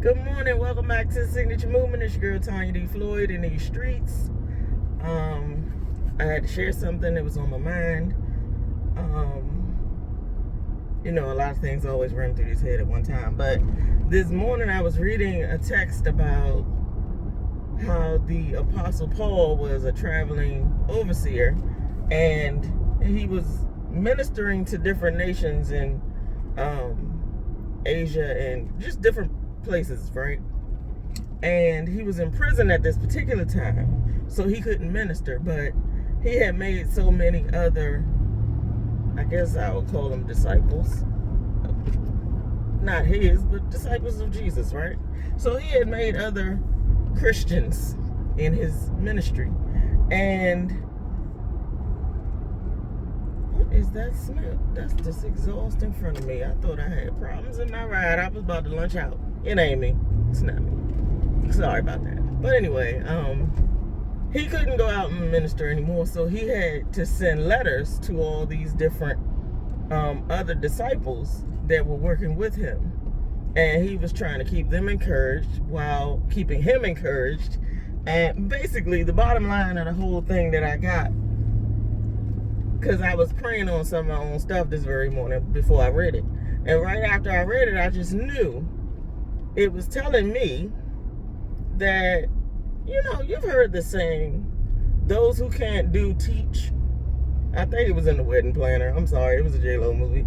Good morning. Welcome back to the Signature Movement. It's your girl Tanya D. Floyd in these streets. I had to share something that was on my mind. A lot of things always run through his head at one time. But this morning I was reading a text about how the Apostle Paul was a traveling overseer, and he was ministering to different nations in Asia and just different places, right? And he was in prison at this particular time, so he couldn't minister, but he had made so many other, I guess I would call them disciples, not his, but disciples of Jesus, right? So he had made other Christians in his ministry. And what is that smell? That's this exhaust in front of me. I thought I had problems in my ride. I was about to lunch out. It ain't me. It's not me. Sorry about that. But anyway, he couldn't go out and minister anymore, so he had to send letters to all these different other disciples that were working with him. And he was trying to keep them encouraged while keeping him encouraged. And basically, the bottom line of the whole thing that I got, because I was praying on some of my own stuff this very morning before I read it. And right after I read it, I just knew it was telling me that, you've heard the saying, those who can't do, teach. I think it was in The Wedding Planner. I'm sorry, it was a J-Lo movie.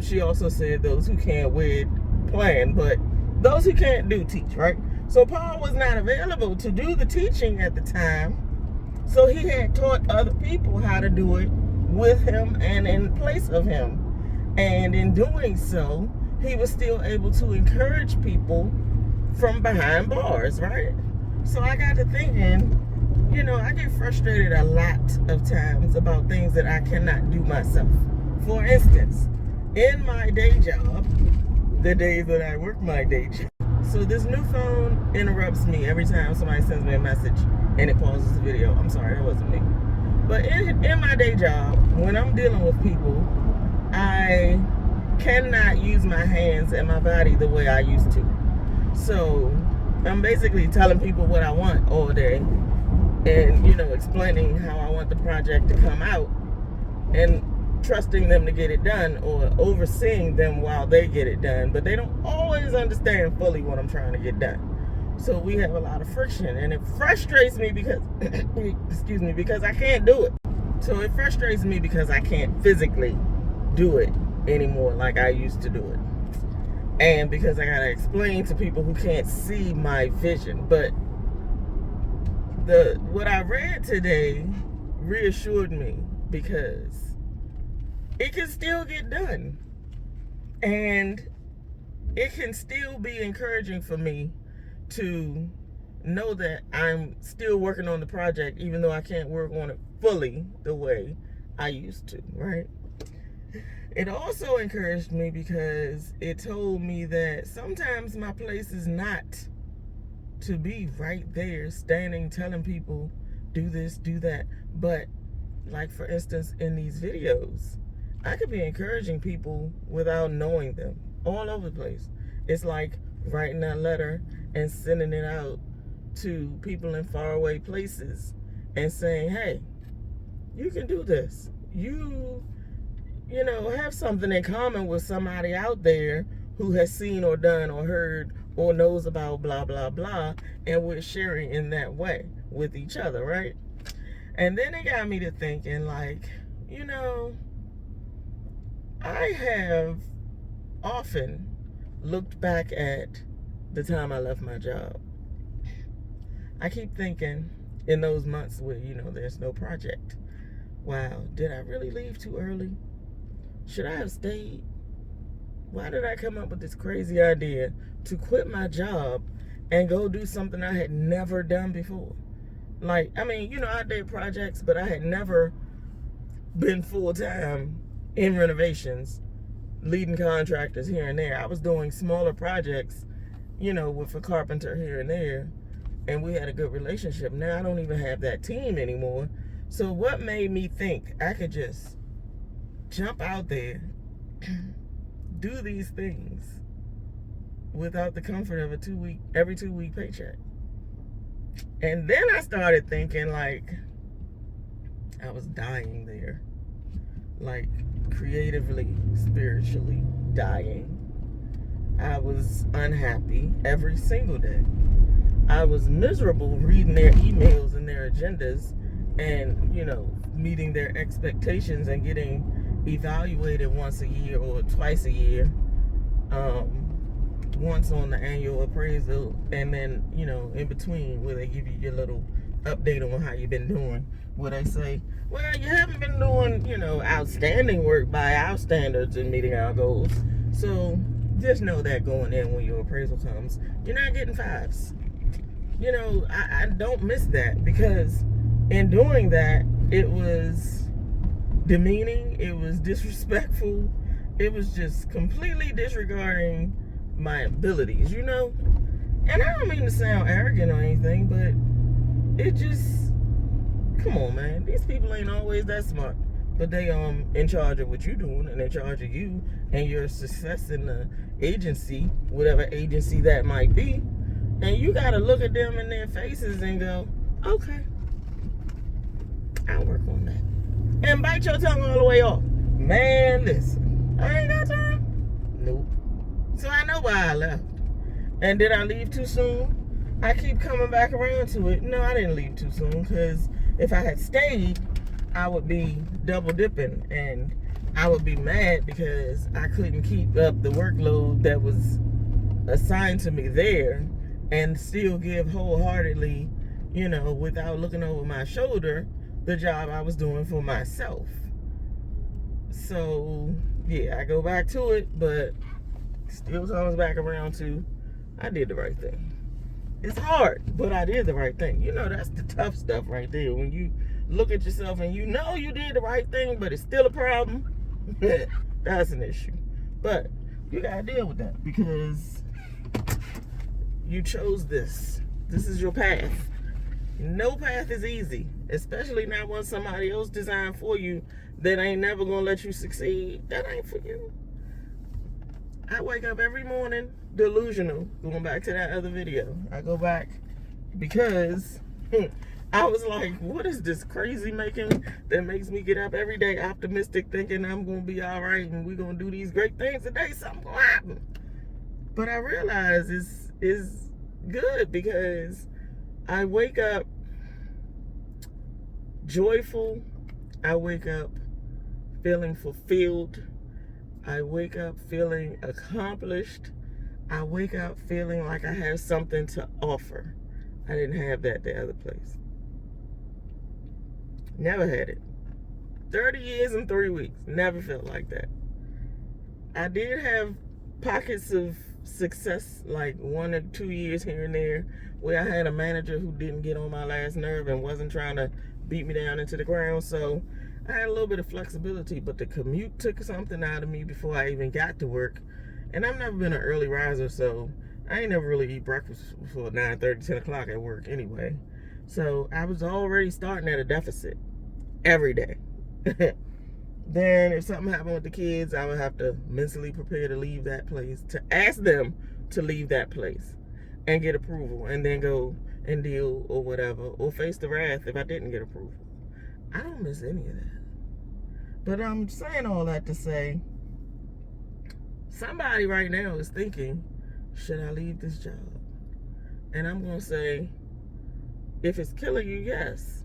She also said those who can't wed, plan, but those who can't do, teach, right? So Paul was not available to do the teaching at the time. So he had taught other people how to do it with him and in place of him. And in doing so, he was still able to encourage people from behind bars, right? So I got to thinking, I get frustrated a lot of times about things that I cannot do myself. For instance, in my day job, the days that I work my day job, so this new phone interrupts me every time somebody sends me a message and it pauses the video. I'm sorry, that wasn't me. But in my day job, when I'm dealing with people, I cannot use my hands and my body the way I used to. So I'm basically telling people what I want all day and, explaining how I want the project to come out and trusting them to get it done or overseeing them while they get it done. But they don't always understand fully what I'm trying to get done. So we have a lot of friction, and it frustrates me because, because I can't do it. So it frustrates me because I can't physically do it anymore like I used to do it. And because I gotta explain to people who can't see my vision. But what I read today reassured me, because it can still get done. And it can still be encouraging for me to know that I'm still working on the project, even though I can't work on it fully the way I used to, right? It also encouraged me because it told me that sometimes my place is not to be right there standing telling people do this, do that. But like, for instance, in these videos, I could be encouraging people without knowing them all over the place. It's like writing that letter and sending it out to people in faraway places and saying, hey, you can do this. You have something in common with somebody out there who has seen or done or heard or knows about blah, blah, blah. And we're sharing in that way with each other, right? And then it got me to thinking, like, I have often looked back at the time I left my job. I keep thinking in those months where, there's no project. Wow, did I really leave too early? Should I have stayed? Why did I come up with this crazy idea to quit my job and go do something I had never done before? Like, I did projects, but I had never been full-time in renovations, leading contractors here and there. I was doing smaller projects, with a carpenter here and there, and we had a good relationship. Now I don't even have that team anymore. So what made me think I could just jump out there, do these things, without the comfort of every 2 week paycheck. And then I started thinking like I was dying there, like creatively, spiritually dying. I was unhappy every single day. I was miserable reading their emails and their agendas and, meeting their expectations and getting evaluated once a year or twice a year. Once on the annual appraisal, and then, in between where they give you your little update on how you've been doing, where they say, well, you haven't been doing, outstanding work by our standards and meeting our goals. So just know that going in when your appraisal comes, you're not getting fives. I don't miss that, because in doing that, it was demeaning, it was disrespectful, it was just completely disregarding my abilities, And I don't mean to sound arrogant or anything, but it just, come on, man. These people ain't always that smart, but they in charge of what you're doing, and in charge of you and your success in the agency, whatever agency that might be. And you gotta look at them in their faces and go, okay, I'll work on that. And bite your tongue all the way off. Man, listen, I ain't got time. Nope. So I know why I left. And did I leave too soon? I keep coming back around to it. No, I didn't leave too soon, because if I had stayed, I would be double dipping, and I would be mad because I couldn't keep up the workload that was assigned to me there and still give wholeheartedly, without looking over my shoulder, the job I was doing for myself. So, yeah, I go back to it, but still comes back around to, I did the right thing. It's hard, but I did the right thing. That's the tough stuff right there. When you look at yourself and you did the right thing, but it's still a problem, that's an issue. But you gotta deal with that, because you chose this. This is your path. No path is easy, especially not when somebody else designed for you that ain't never gonna let you succeed. That ain't for you. I wake up every morning delusional, going back to that other video. I go back because I was like, what is this crazy making that makes me get up every day optimistic, thinking I'm going to be all right and we're going to do these great things today, something going to happen. But I realize it's good, because I wake up joyful. I wake up feeling fulfilled. I wake up feeling accomplished. I wake up feeling like I have something to offer. I didn't have that the other place. Never had it. 30 years and 3 weeks. Never felt like that. I did have pockets of success, like 1 or 2 years here and there, where I had a manager who didn't get on my last nerve and wasn't trying to beat me down into the ground. So I had a little bit of flexibility, but the commute took something out of me before I even got to work. And I've never been an early riser, so I ain't never really eat breakfast before 9:30, 10 o'clock at work anyway. So I was already starting at a deficit every day. Then if something happened with the kids, I would have to mentally prepare to leave that place, to ask them to leave that place and get approval, and then go and deal or whatever, or face the wrath if I didn't get approval. I don't miss any of that. But I'm saying all that to say, somebody right now is thinking, should I leave this job? And I'm going to say, if it's killing you, yes.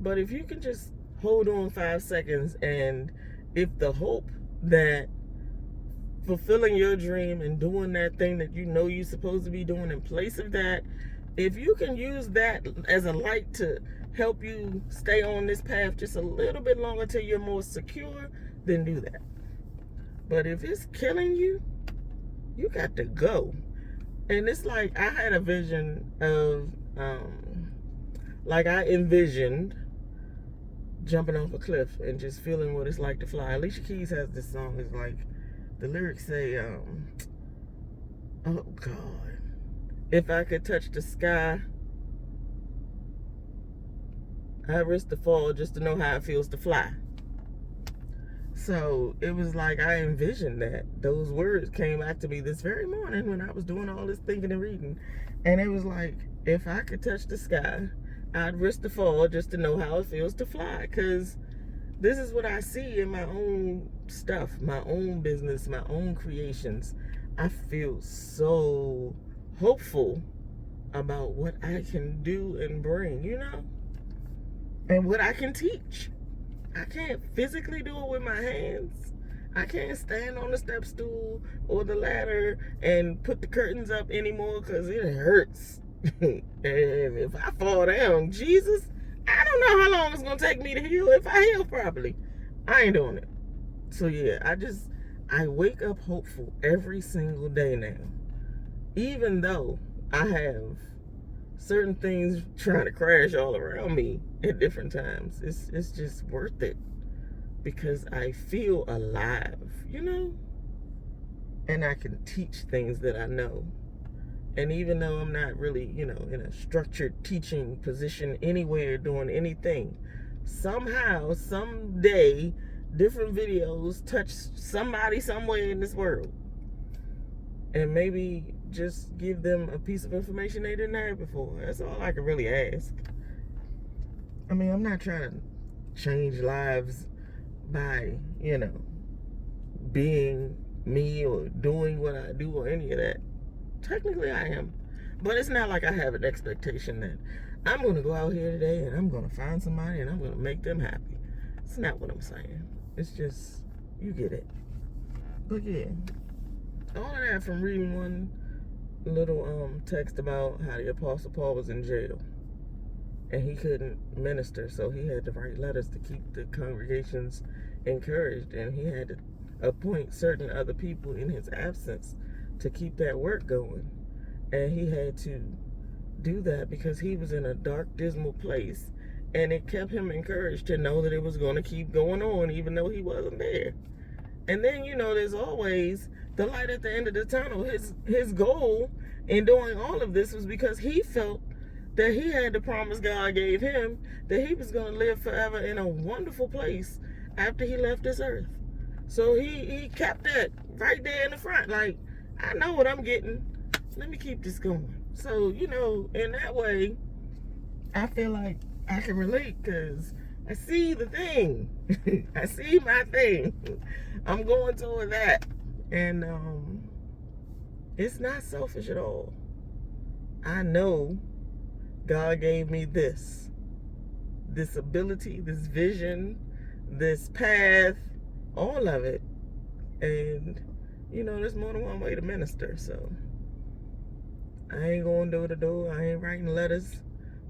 But if you can just hold on 5 seconds, and if the hope that fulfilling your dream and doing that thing that you're supposed to be doing in place of that, if you can use that as a light to help you stay on this path just a little bit longer till you're more secure, then do that. But if it's killing you, you got to go. And it's like, I had a vision of, I envisioned jumping off a cliff and just feeling what it's like to fly. Alicia Keys has this song, it's like, the lyrics say, oh God, if I could touch the sky, I'd risk the fall just to know how it feels to fly. So it was like I envisioned that. Those words came back to me this very morning when I was doing all this thinking and reading. And it was like, if I could touch the sky, I'd risk the fall just to know how it feels to fly. Because this is what I see in my own stuff, my own business, my own creations. I feel so hopeful about what I can do and bring, and what I can teach. I can't physically do it with my hands. I can't stand on the step stool or the ladder and put the curtains up anymore because it hurts. And if I fall down, Jesus, I don't know how long it's going to take me to heal if I heal properly. I ain't doing it. So yeah, I wake up hopeful every single day now. Even though I have certain things trying to crash all around me at different times. It's just worth it because I feel alive, and I can teach things that I know. And even though I'm not really, in a structured teaching position anywhere doing anything, somehow, someday, different videos touch somebody somewhere in this world. And maybe just give them a piece of information they didn't have before. That's all I can really ask. I mean, I'm not trying to change lives by, being me or doing what I do or any of that. Technically, I am. But it's not like I have an expectation that I'm going to go out here today and I'm going to find somebody and I'm going to make them happy. It's not what I'm saying. It's just, you get it. But yeah. All of that from reading one little text about how the Apostle Paul was in jail and he couldn't minister, so he had to write letters to keep the congregations encouraged, and he had to appoint certain other people in his absence to keep that work going. And he had to do that because he was in a dark, dismal place, and it kept him encouraged to know that it was going to keep going on even though he wasn't there. And then, there's always the light at the end of the tunnel. His goal in doing all of this was because he felt that he had the promise God gave him that he was going to live forever in a wonderful place after he left this earth. So he kept that right there in the front. Like, I know what I'm getting. Let me keep this going. So, in that way, I feel like I can relate because I see the thing. I see my thing. I'm going toward that. And it's not selfish at all. I know God gave me this ability, this vision, this path, all of it. And, there's more than one way to minister. So I ain't going door to door. I ain't writing letters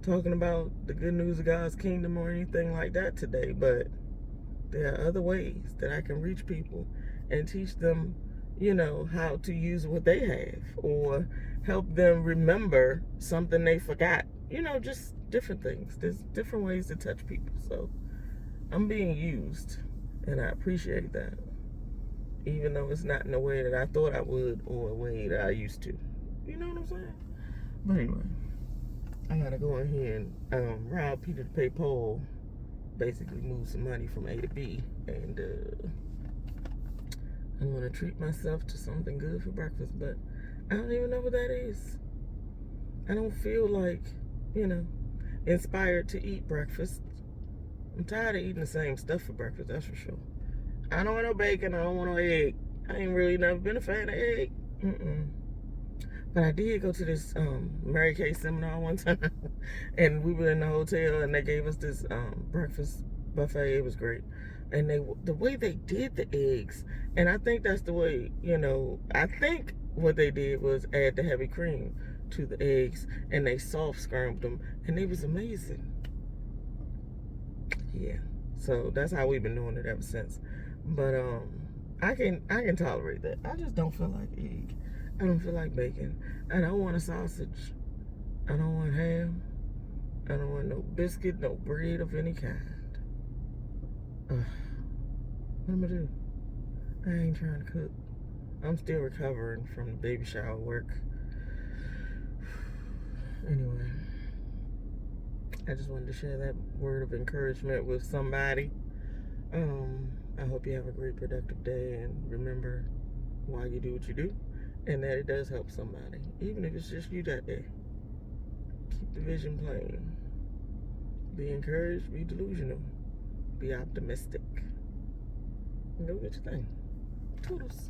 talking about the good news of God's kingdom or anything like that today. But there are other ways that I can reach people and teach them, how to use what they have or help them remember something they forgot. Just different things. There's different ways to touch people. So I'm being used, and I appreciate that. Even though it's not in the way that I thought I would or a way that I used to. You know what I'm saying? But anyway, I gotta go in here and rob Peter to pay Paul. Basically move some money from A to B. And I'm gonna treat myself to something good for breakfast. But I don't even know what that is. I don't feel like, inspired to eat breakfast. I'm tired of eating the same stuff for breakfast, that's for sure. I don't want no bacon. I don't want no egg. I ain't really never been a fan of egg. But I did go to this Mary Kay seminar one time, and we were in the hotel, and they gave us this breakfast buffet. It was great, and the way they did the eggs, and I think that's the way, I think what they did was add the heavy cream to the eggs, and they soft scrambled them, and it was amazing. Yeah, so that's how we've been doing it ever since. But I can tolerate that. I just don't feel like egg. I don't feel like bacon. I don't want a sausage. I don't want ham. I don't want no biscuit, no bread of any kind. What am I do? I ain't trying to cook. I'm still recovering from the baby shower work. Anyway, I just wanted to share that word of encouragement with somebody. I hope you have a great, productive day, and remember why you do what you do, and that it does help somebody, even if it's just you that day. Keep the vision plain. Be encouraged, be delusional, be optimistic, and go get your thing. Toodles.